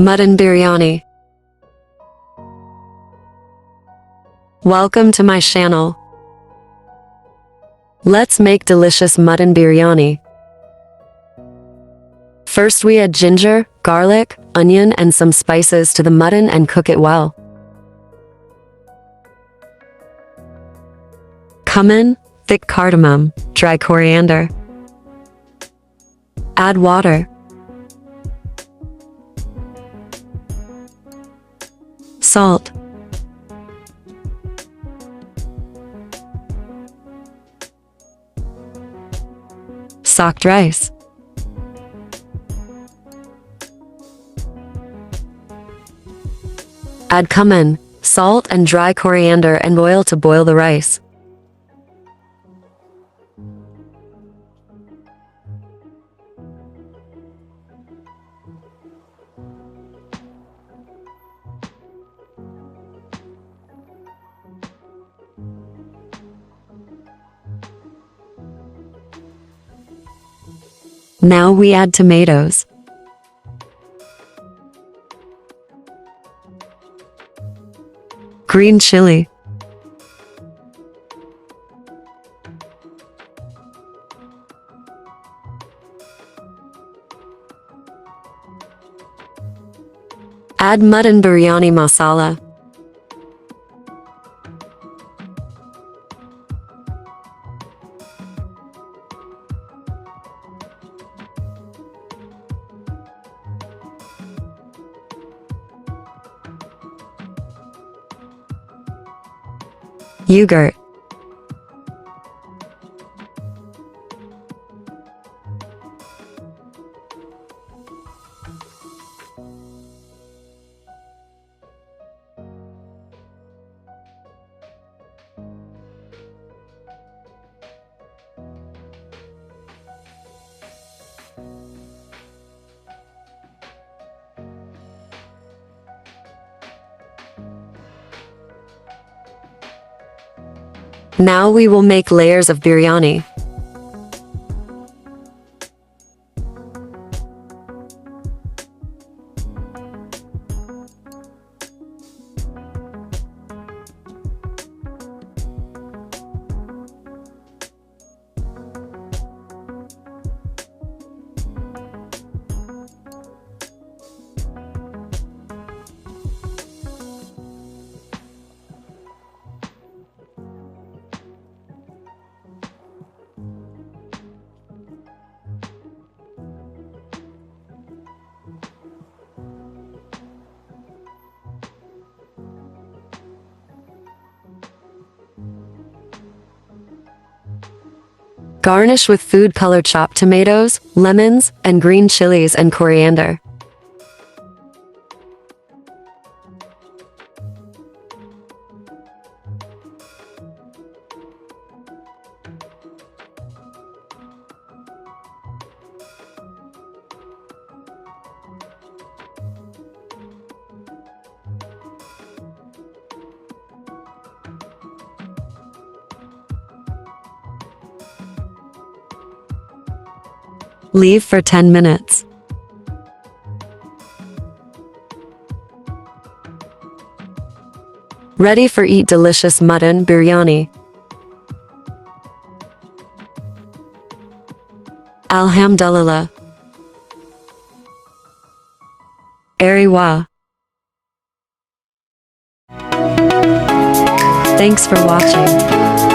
Mutton Biryani. Welcome to my channel. Let's make delicious mutton biryani. First we add ginger, garlic, onion and some spices to the mutton and cook it well. Cumin, thick cardamom, dry coriander. Add water. Salt. Soaked rice. Add cumin, salt and dry coriander and oil to boil the rice. Now we add tomatoes. Green chili. Add mutton biryani masala. Yogurt. Now we will make layers of biryani. Garnish with food color chopped tomatoes, lemons, and green chilies and coriander. Leave for 10 minutes. Ready for eat delicious mutton biryani. Alhamdulillah. Ariwa. Thanks for watching.